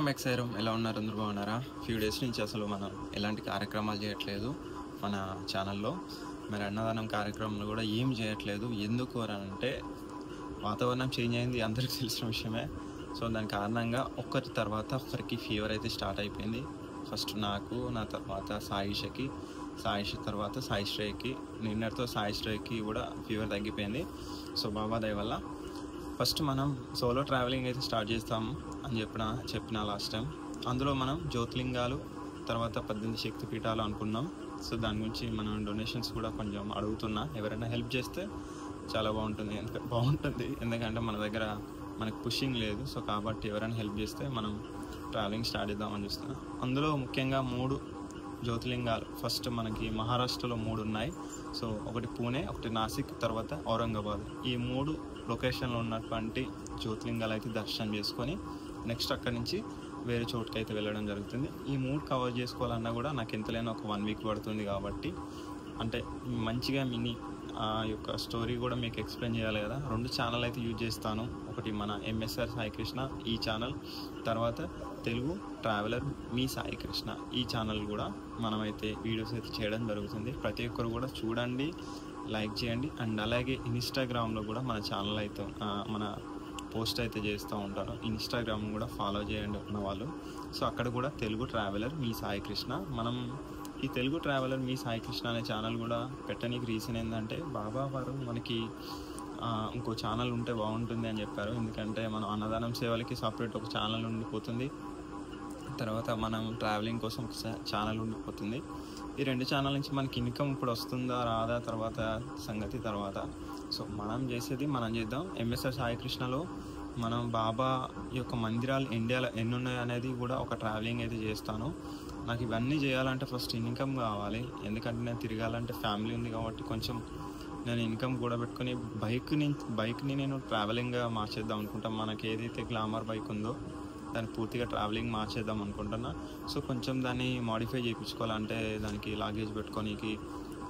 Back Sairam. ఎలా ఉన్నారు? అందరూ బాగున్నారా? ఫ్యూ డేస్ నుంచి అసలు మనం ఎలాంటి కార్యక్రమాలు చేయట్లేదు మన ఛానల్లో. మరి అన్నదానం కార్యక్రమాలు కూడా ఏం చేయట్లేదు. ఎందుకు అని అంటే వాతావరణం చేంజ్ అయింది, అందరికీ తెలిసిన విషయమే. సో దాని కారణంగా ఒకరి తర్వాత ఒకరికి ఫీవర్ అయితే స్టార్ట్ అయిపోయింది. ఫస్ట్ నాకు, నా తర్వాత సాయిషకి, సాయిష తర్వాత సాయిశ్రేయకి, నిన్నటితో సాయిశ్రేయకి కూడా ఫీవర్ తగ్గిపోయింది. సో బాబా దయ వల్ల ఫస్ట్ మనం సోలో ట్రావెలింగ్ అయితే స్టార్ట్ చేస్తాం అని చెప్పిన లాస్ట్ టైం. అందులో మనం జ్యోతిలింగాలు తర్వాత 18 శక్తిపీఠాలు అనుకున్నాం. సో దాని గురించి మనం డొనేషన్స్ కూడా కొంచెం అడుగుతున్నా. ఎవరైనా హెల్ప్ చేస్తే చాలా బాగుంటుంది ఎందుకంటే మన దగ్గర మనకు పుషింగ్ లేదు. సో కాబట్టి ఎవరైనా హెల్ప్ చేస్తే మనం ట్రావెలింగ్ స్టార్ట్ చేద్దామని చూస్తున్నాం. అందులో ముఖ్యంగా 3 జ్యోతిలింగాలు ఫస్ట్ మనకి మహారాష్ట్రలో 3 ఉన్నాయి. సో ఒకటి పూణే, ఒకటి నాసిక్, తర్వాత ఔరంగాబాద్. ఈ 3 లొకేషన్లో ఉన్నటువంటి జ్యోతిలింగాలు అయితే దర్శనం చేసుకొని నెక్స్ట్ అక్కడి నుంచి వేరే చోటుకి అయితే వెళ్ళడం జరుగుతుంది. ఈ 3 కవర్ చేసుకోవాలన్నా కూడా నాకు ఎంతలేనా ఒక 1 వీక్ పడుతుంది. కాబట్టి అంటే మంచిగా మినీ యొక్క స్టోరీ కూడా మీకు ఎక్స్ప్లెయిన్ చేయాలి కదా. 2 ఛానల్ అయితే యూజ్ చేస్తాను. ఒకటి మన ఎంఎస్ఆర్ సాయికృష్ణ ఈ ఛానల్, తర్వాత తెలుగు ట్రావెలర్ మీ సాయికృష్ణ ఈ ఛానల్ కూడా మనమైతే వీడియోస్ అయితే చేయడం జరుగుతుంది. ప్రతి ఒక్కరు కూడా చూడండి, లైక్ చేయండి. అండ్ అలాగే ఇన్స్టాగ్రామ్లో కూడా మన ఛానల్ అయితే మన పోస్ట్ అయితే చేస్తూ ఉంటాను. ఇన్స్టాగ్రామ్ కూడా ఫాలో చేయండి ఉన్న వాళ్ళు. సో అక్కడ కూడా తెలుగు ట్రావెలర్ మీ సాయికృష్ణ. మనం ఈ తెలుగు ట్రావెలర్ మీ సాయికృష్ణ అనే ఛానల్ కూడా పెట్టడానికి రీజన్ ఏంటంటే బాబా వారు మనకి ఇంకో ఛానల్ ఉంటే బాగుంటుంది అని చెప్పారు. ఎందుకంటే మనం అన్నదానం సేవలకి సపరేట్ ఒక ఛానల్ ఉండిపోతుంది, తర్వాత మనం ట్రావెలింగ్ కోసం ఒక ఛానల్ ఉండిపోతుంది. ఈ 2 ఛానల్ నుంచి మనకి ఇన్కమ్ ఇప్పుడు వస్తుందా రాదా తర్వాత సంగతి తర్వాత. సో మనం చేసేది మనం చేద్దాం. ఎంఎస్ఆర్ సాయికృష్ణలో మనం బాబా యొక్క మందిరాలు ఇండియాలో ఎన్ని ఉన్నాయి అనేది కూడా ఒక ట్రావెలింగ్ అయితే చేస్తాను. నాకు ఇవన్నీ చేయాలంటే ఫస్ట్ ఇన్కమ్ కావాలి. ఎందుకంటే నేను తిరగాలంటే ఫ్యామిలీ ఉంది కాబట్టి కొంచెం నేను ఇన్కమ్ కూడా పెట్టుకొని బైక్ని నేను ట్రావెలింగ్గా మార్చేద్దాం అనుకుంటాను. మనకి ఏదైతే గ్లామర్ బైక్ ఉందో దాన్ని పూర్తిగా ట్రావెలింగ్ మార్చేద్దాం అనుకుంటున్నా. సో కొంచెం దాన్ని మాడిఫై చేయించుకోవాలంటే దానికి లాగేజ్ పెట్టుకోనికి,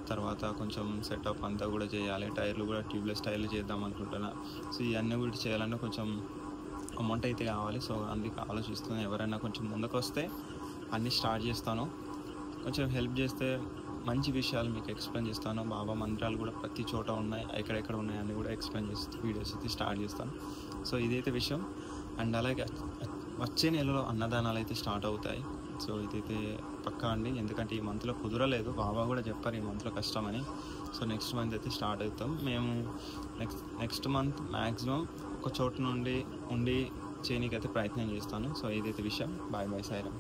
తర్వాత కొంచెం సెటప్ అంతా కూడా చేయాలి. టైర్లు కూడా ట్యూబ్లెస్ టైర్లు చేద్దాం అనుకుంటున్నా. సో ఇవన్నీ కూడా చేయాలంటే కొంచెం అమౌంట్ అయితే కావాలి. సో అందుకే ఆలోచిస్తున్నాను. ఎవరైనా కొంచెం ముందుకు వస్తే అన్నీ స్టార్ట్ చేస్తాను. కొంచెం హెల్ప్ చేస్తే మంచి విషయాలు మీకు ఎక్స్ప్లెయిన్ చేస్తాను. బాబా మందిరాలు కూడా ప్రతి చోట ఉన్నాయి, ఎక్కడెక్కడ ఉన్నాయి అన్నీ కూడా ఎక్స్ప్లెయిన్ చేస్తూ వీడియోస్ అయితే స్టార్ట్ చేస్తాను. సో ఇదైతే విషయం. అండ్ అలాగే వచ్చే నెలలో అన్నదానాలు అయితే స్టార్ట్ అవుతాయి. సో ఇదైతే పక్కా అండి. ఎందుకంటే ఈ మంత్లో కుదరలేదు, బాబా కూడా చెప్పారు ఈ మంత్లో కష్టమని. సో నెక్స్ట్ మంత్ అయితే స్టార్ట్ అవుతాం. మేము నెక్స్ట్ మంత్ మ్యాక్సిమం ఒక చోటు నుండి ఉండి చేయడానికి అయితే ప్రయత్నం చేస్తాను. సో ఇదైతే విషయం. Bye bye Sairam.